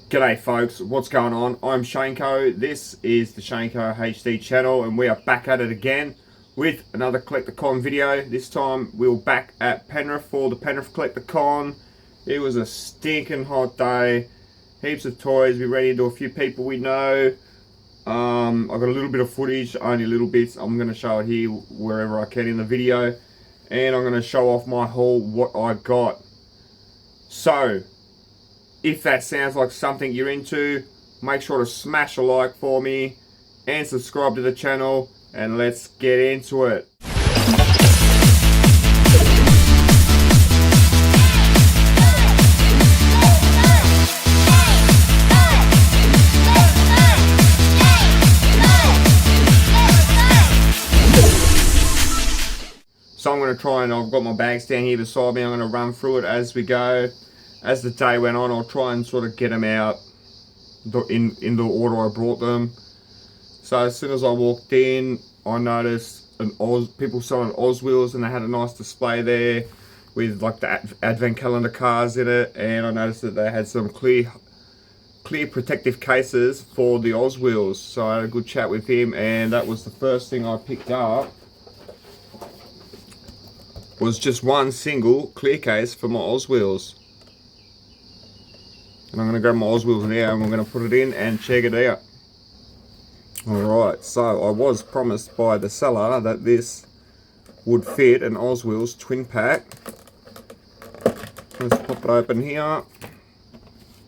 G'day folks, what's going on? I'm shaneco. This is the shaneco HD channel and we are back at it again with another Collect the Con video. This time we were back at Penrith for the Penrith Collect the Con. It was a stinking hot day. Heaps of toys. We ran into a few people we know. I got a little bit of footage, only little bits. I'm going to show it here wherever I can in the video. And I'm going to show off my haul, what I got. So, if that sounds like something you're into, make sure to smash a like for me and subscribe to the channel, and let's get into it. So I'm going to try, and I've got my bags down here beside me. I'm going to run through it as we go. As the day went on, I'll try and sort of get them out in the order I brought them. So as soon as I walked in, I noticed people selling Oz wheels, and they had a nice display there with like the advent calendar cars in it. And I noticed that they had some clear protective cases for the Oz wheels. So I had a good chat with him, and that was the first thing I picked up. Was just one single clear case for my Oz wheels. And I'm going to grab my Oz wheels now and we're going to put it in and check it out. Alright, so I was promised by the seller that this would fit an Oz wheels twin pack. Let's pop it open here.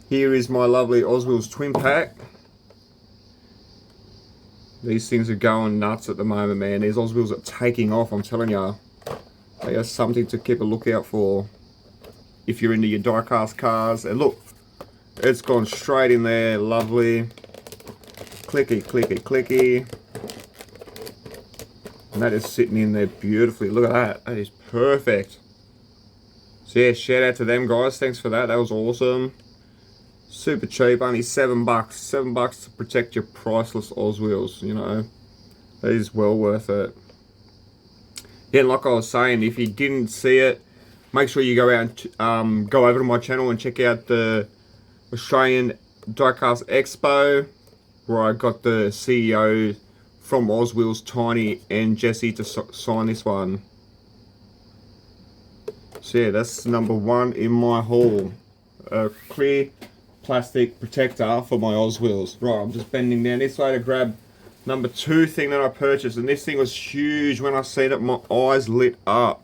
Here is my lovely Oz wheels twin pack. These things are going nuts at the moment, man. These Oz wheels are taking off, I'm telling you. They are something to keep a lookout for if you're into your die-cast cars. And look, it's gone straight in there, lovely. Clicky, clicky, clicky. And that is sitting in there beautifully. Look at that, that is perfect. So yeah, shout out to them guys, thanks for that, that was awesome. Super cheap, only $7. $7 to protect your priceless Oz wheels, you know. That is well worth it. Yeah, like I was saying, if you didn't see it, make sure you go out and go over to my channel and check out the Australian Diecast Expo, where I got the CEO from Oz Wheels, Tiny and Jesse, to sign this one. So yeah, that's number one in my haul. A clear plastic protector for my Oz Wheels. Right, I'm just bending down this way to grab number two thing that I purchased, and this thing was huge. When I seen it, my eyes lit up.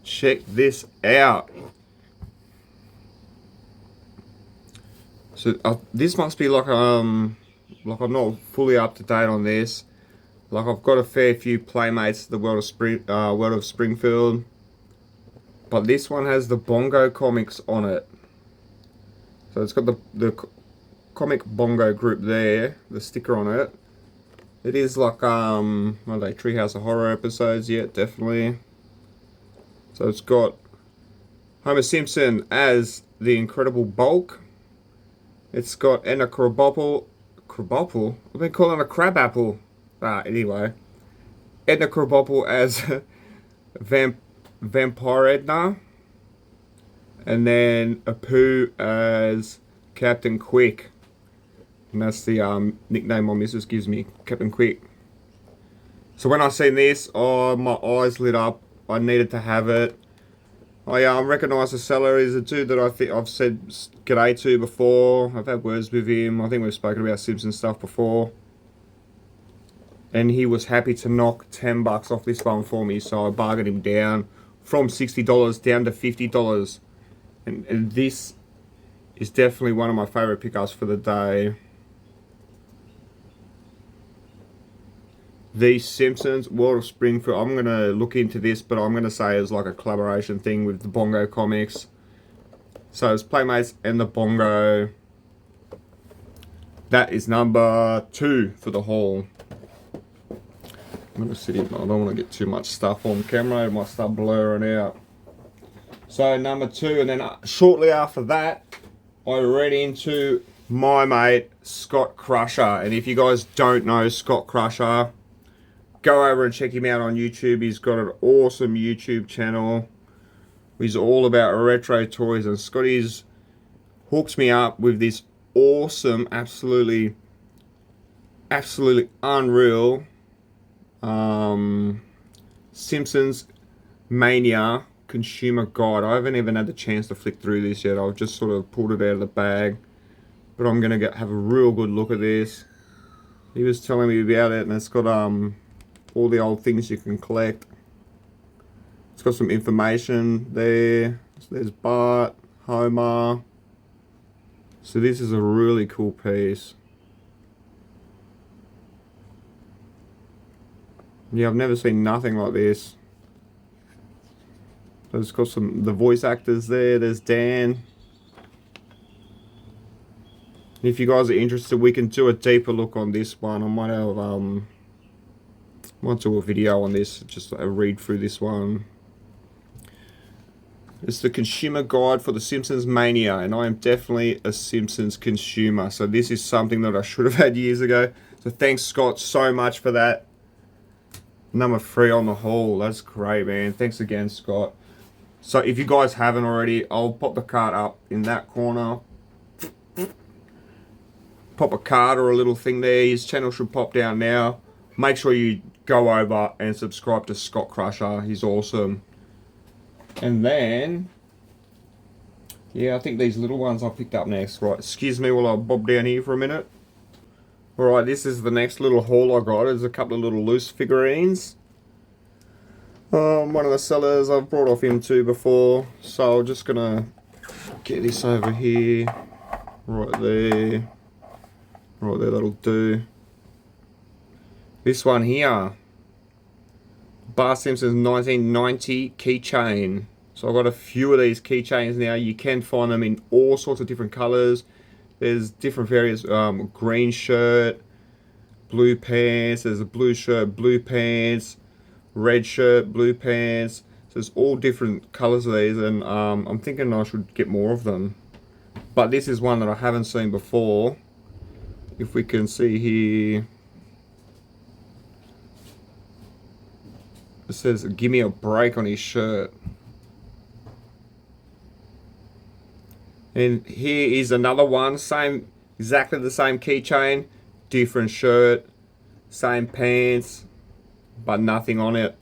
Check this out. So this must be like I'm not fully up to date on this. Like I've got a fair few Playmates, the World of Springfield, but this one has the Bongo comics on it. So it's got the comic Bongo group there, the sticker on it. It is like, what are they, Treehouse of Horror episodes? Yeah, definitely. So it's got Homer Simpson as the Incredible Bulk. It's got Edna Krabappel. Krabappel? I've been calling it a crab apple. Anyway. Edna Krabappel as Vampire Edna. And then Apu as Captain Quick. And that's the nickname my missus gives me, Captain Quick. So when I seen this, oh, my eyes lit up. I needed to have it. I recognise the seller is a dude that I think I've said g'day to before. I've had words with him. I think we've spoken about Simpson stuff before. And he was happy to knock $10 off this one for me. So I bargained him down from $60 down to $50. And this is definitely one of my favourite pickups for the day. The Simpsons, World of Springfield. I'm going to look into this, but I'm going to say it's like a collaboration thing with the Bongo comics. So it's Playmates and the Bongo. That is number two for the haul. I'm going to sit in. I don't want to get too much stuff on camera. It might start blurring out. So number two, and then shortly after that, I ran into my mate Scott Crusher. And if you guys don't know Scott Crusher, go over and check him out on YouTube. He's got an awesome YouTube channel. He's all about retro toys, and Scotty's hooked me up with this awesome, absolutely unreal Simpsons Mania consumer guide. I haven't even had the chance to flick through this yet. I've just sort of pulled it out of the bag, but I'm gonna have a real good look at this. He was telling me about it, and it's got all the old things you can collect. It's got some information there. So there's Bart, Homer. So this is a really cool piece. Yeah, I've never seen nothing like this. So it's got the voice actors there. There's Dan. If you guys are interested, we can do a deeper look on this one. I might have might do a video on this, just a read through this one. It's the consumer guide for the Simpsons Mania, and I am definitely a Simpsons consumer. So this is something that I should have had years ago. So thanks, Scott, so much for that. Number 3 on the haul. That's great, man. Thanks again, Scott. So if you guys haven't already, I'll pop the card up in that corner. Pop a card or a little thing there. His channel should pop down now. Make sure you go over and subscribe to Scott Crusher. He's awesome. And then, yeah, I think these little ones I picked up next. Right, excuse me while I bob down here for a minute. Alright, this is the next little haul I got. There's a couple of little loose figurines. One of the sellers I've brought off him too before. So I'm just gonna get this over here. Right there. Right there, that'll do. This one here. Bart Simpson's 1990 keychain. So I've got a few of these keychains now. You can find them in all sorts of different colors. There's different various green shirt, blue pants. There's a blue shirt, blue pants, red shirt, blue pants. So there's all different colors of these, and I'm thinking I should get more of them. But this is one that I haven't seen before. If we can see here. It says, "Give me a break" on his shirt. And here is another one, exactly the same keychain, different shirt, same pants, but nothing on it.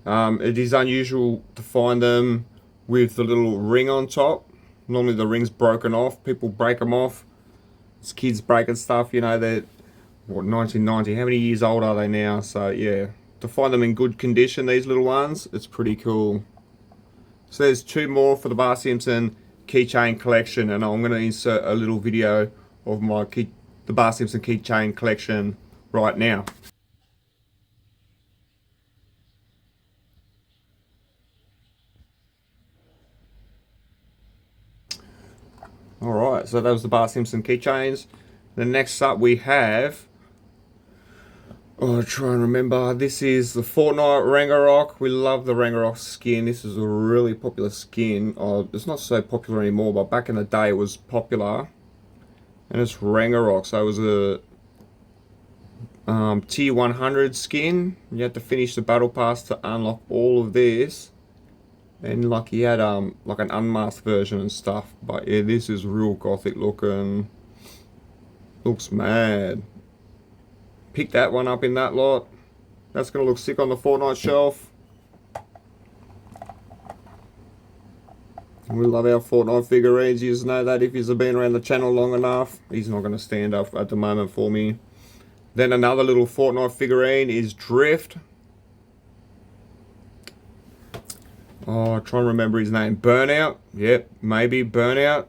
It is unusual to find them with the little ring on top. Normally the ring's broken off. People break them off. It's kids breaking stuff, you know. They're, what, 1990? How many years old are they now? So yeah. To find them in good condition, these little ones, it's pretty cool. So there's 2 more for the Bart Simpson keychain collection, and I'm going to insert a little video of the Bart Simpson keychain collection right now. Alright, so that was the Bart Simpson keychains. The next up we have, oh, try and remember. This is the Fortnite Rangarok. We love the Rangarok skin. This is a really popular skin. Oh, it's not so popular anymore, but back in the day it was popular. And it's Rangarok. So it was a tier 100 skin. You had to finish the battle pass to unlock all of this. And like he had like an unmasked version and stuff. But yeah, this is real gothic looking. Looks mad. Pick that one up in that lot. That's going to look sick on the Fortnite shelf. We love our Fortnite figurines. You just know that if you've been around the channel long enough. He's not going to stand up at the moment for me. Then another little Fortnite figurine is Drift. Oh, try and remember his name. Burnout. Yep, maybe Burnout.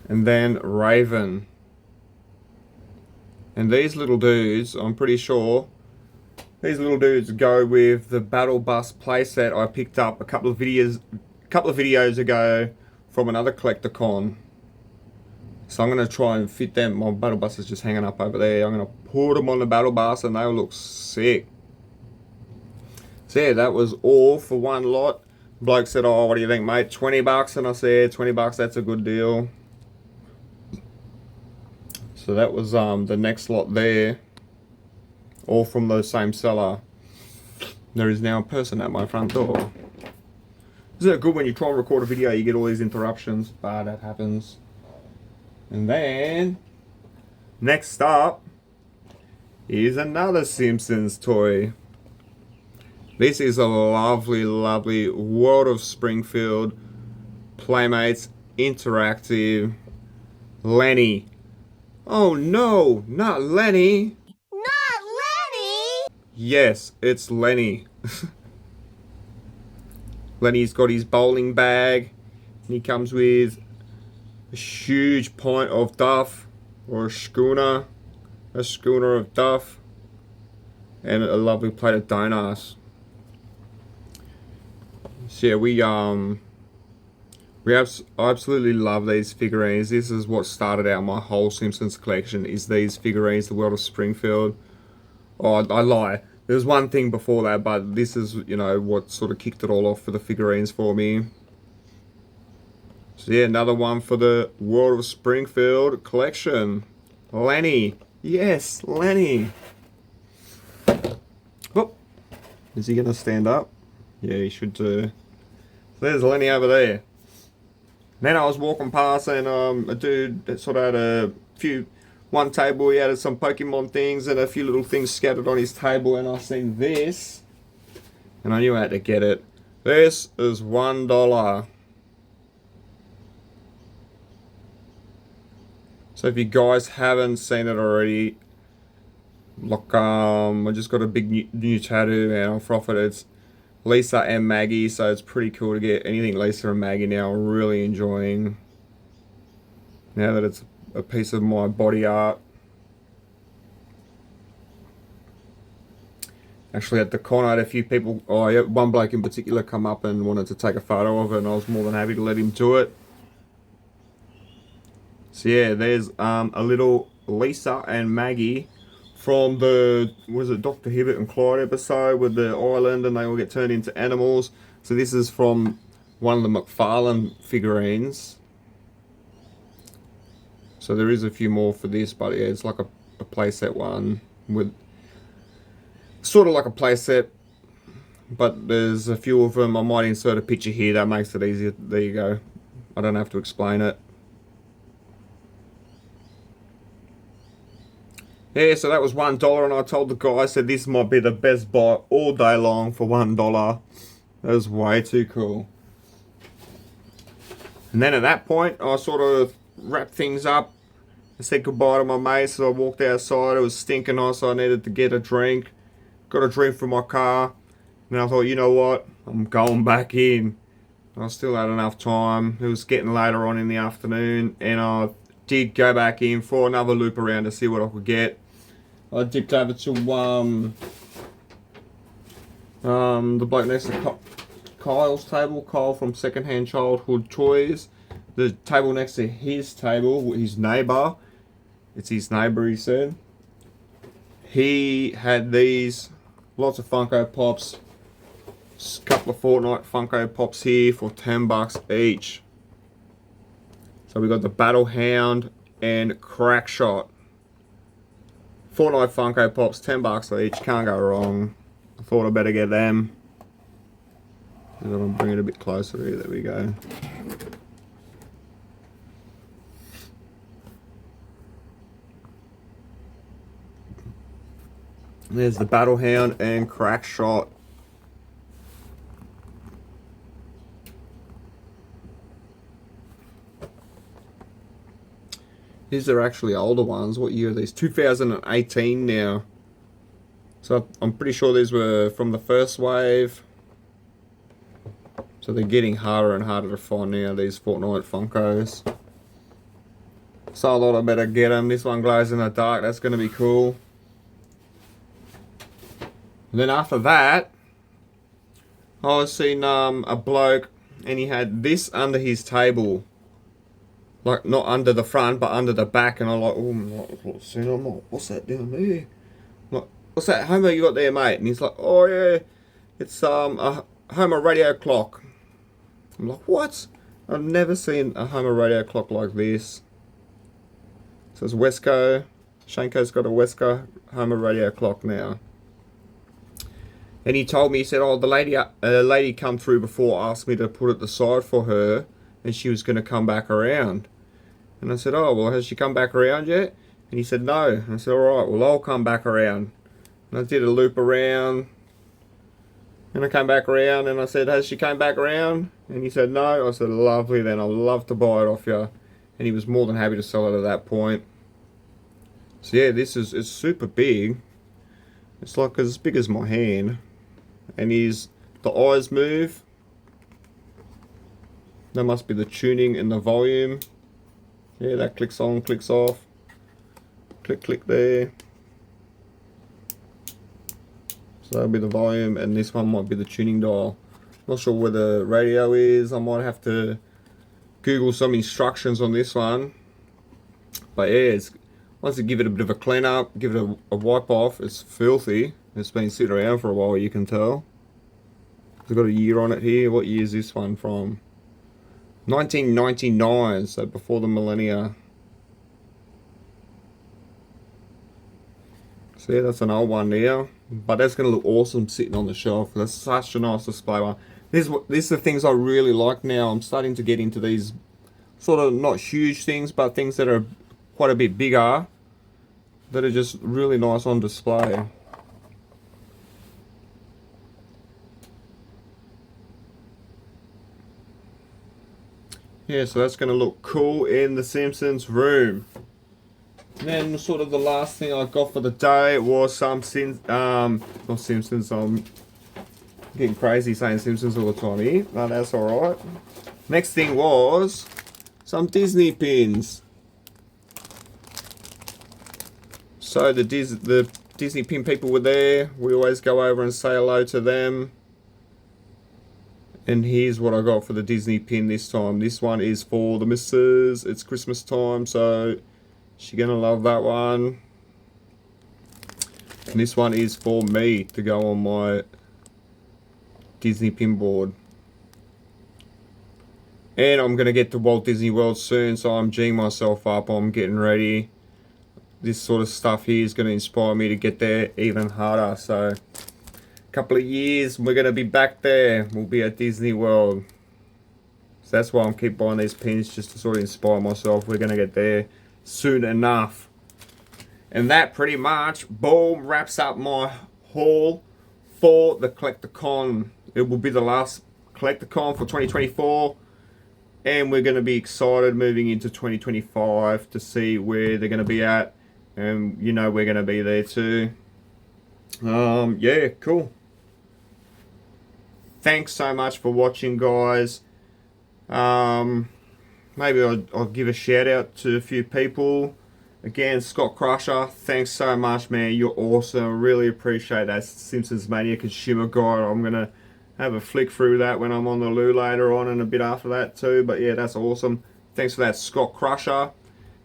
And then Raven. And these little dudes, I'm pretty sure, these little dudes go with the Battle Bus playset I picked up a couple of videos ago from another collector con. So I'm going to try and fit them. My Battle Bus is just hanging up over there. I'm going to put them on the Battle Bus and they'll look sick. So yeah, that was all for one lot. Bloke said, "Oh, what do you think, mate? 20 bucks?" And I said, 20 bucks, that's a good deal. So that was the next lot there, all from the same seller. There is now a person at my front door. Isn't it good when you try and record a video, you get all these interruptions? But that happens. And then, next up, is another Simpsons toy. This is a lovely, lovely World of Springfield Playmates Interactive Lenny. Oh no, not Lenny. Not Lenny! Yes, it's Lenny. Lenny's got his bowling bag. He comes with a huge pint of Duff, or a schooner of Duff, and a lovely plate of donuts. So yeah, we absolutely love these figurines. This is what started out my whole Simpsons collection, is these figurines, the World of Springfield. Oh, I lie. There was one thing before that, but this is, you know, what sort of kicked it all off for the figurines for me. So yeah, another one for the World of Springfield collection. Lenny. Yes, Lenny. Oh, is he going to stand up? Yeah, he should do. So there's Lenny over there. Then I was walking past and a dude that sort of had one table, he had some Pokemon things and a few little things scattered on his table, and I seen this and I knew I had to get it. This is $1. So if you guys haven't seen it already, look, I just got a big new tattoo and off it. It's Lisa and Maggie, so it's pretty cool to get anything Lisa and Maggie now. I'm really enjoying now that it's a piece of my body art. Actually at the con I had a few people, one bloke in particular come up and wanted to take a photo of it, and I was more than happy to let him do it. So yeah, there's a little Lisa and Maggie from the, was it Dr. Hibbert and Clyde episode with the island and they all get turned into animals. So this is from one of the McFarlane figurines. So there is a few more for this, but yeah, it's like a playset one with sort of like a playset, but there's a few of them. I might insert a picture here, that makes it easier. There you go. I don't have to explain it. Yeah, so that was $1, and I told the guy, I said this might be the best buy all day long for $1. That was way too cool. And then at that point, I sort of wrapped things up. I said goodbye to my mates, so I walked outside. It was stinking hot, so I needed to get a drink. Got a drink from my car. And I thought, you know what? I'm going back in. I still had enough time. It was getting later on in the afternoon, and I did go back in for another loop around to see what I could get. I dipped over to the bloke next to Kyle's table, Kyle from Secondhand Childhood Toys. The table next to his table, his neighbour, it's his neighbour, he said. He had these, lots of Funko Pops, a couple of Fortnite Funko Pops here for $10 each. So we got the Battle Hound and Crack Shot. Fortnite Funko Pops, $10 each, can't go wrong. I thought I'd better get them. I'm gonna bring it a bit closer here, there we go. There's the Battle Hound and Crack Shot. These are actually older ones. What year are these? 2018 now. So I'm pretty sure these were from the first wave. So they're getting harder and harder to find now, these Fortnite Funkos. So I thought I better get them. This one glows in the dark. That's going to be cool. And then after that, I was seeing a bloke, and he had this under his table. Like, not under the front, but under the back. And I'm like, oh, I'm like, what's that down there? I'm like, what's that Homer you got there, mate? And he's like, oh, yeah, it's a Homer radio clock. I'm like, what? I've never seen a Homer radio clock like this. So it's Wesco. Shaneco's got a Wesco Homer radio clock now. And he told me, he said, oh, the lady come through before, asked me to put it aside for her, and she was going to come back around. And I said, oh, well, has she come back around yet? And he said, no. And I said, all right, well, I'll come back around. And I did a loop around, and I came back around, and I said, has she come back around? And he said, no. I said, lovely then, I'd love to buy it off you. And he was more than happy to sell it at that point. So yeah, it's super big. It's like as big as my hand. And the eyes move. That must be the tuning and the volume. Yeah, that clicks on, clicks off. Click, click there. So that'll be the volume, and this one might be the tuning dial. Not sure where the radio is. I might have to Google some instructions on this one. But yeah, once you give it a bit of a clean up, give it a wipe off, it's filthy. It's been sitting around for a while, you can tell. It's got a year on it here. What year is this one from? 1999, so before the millennia. So yeah, that's an old one now. But that's going to look awesome sitting on the shelf. That's such a nice display one. These are the things I really like now. I'm starting to get into these sort of not huge things, but things that are quite a bit bigger, that are just really nice on display. Yeah, so that's going to look cool in the Simpsons room. And then sort of the last thing I got for the day was some not Simpsons, I'm getting crazy saying Simpsons all the time here, but that's alright. Next thing was some Disney pins. So the Disney pin people were there. We always go over and say hello to them. And here's what I got for the Disney pin this time. This one is for the missus. It's Christmas time, so she's gonna love that one. And this one is for me to go on my Disney pin board. And I'm gonna get to Walt Disney World soon, so I'm G'ing myself up. I'm getting ready. This sort of stuff here is gonna inspire me to get there even harder. So couple of years we're going to be back there. We'll be at Disney World. So that's why I'm keep buying these pins, just to sort of inspire myself. We're going to get there soon enough. And that pretty much, boom, wraps up my haul for the Collecticon. It will be the last Collecticon for 2024. And we're going to be excited moving into 2025 to see where they're going to be at. And you know we're going to be there too. Yeah, cool. Thanks so much for watching, guys. Maybe I'll give a shout out to a few people. Again, Scott Crusher, thanks so much, man. You're awesome. Really appreciate that. Simpsons Mania Consumer Guide. I'm going to have a flick through that when I'm on the loo later on and a bit after that too. But yeah, that's awesome. Thanks for that, Scott Crusher. And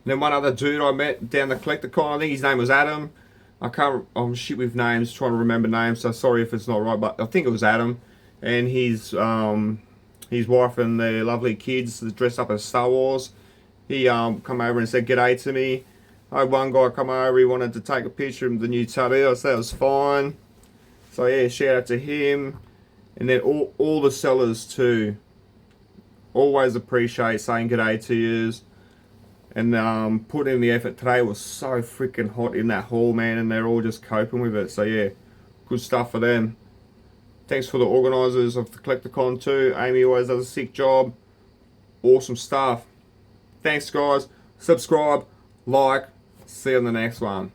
then one other dude I met down the Collecticon, I think his name was Adam. I'm shit with names, trying to remember names, so sorry if it's not right, but I think it was Adam. And his wife and their lovely kids dressed up as Star Wars. He come over and said g'day to me. I had one guy come over, he wanted to take a picture of the new tattoo. I said it was fine. So yeah, shout out to him. And then all the sellers too. Always appreciate saying g'day to yous. And put in the effort. Today was so freaking hot in that hall, man, and they're all just coping with it. So yeah, good stuff for them. Thanks for the organisers of the Collecticon too. Amy always does a sick job. Awesome stuff. Thanks, guys. Subscribe, like. See you on the next one.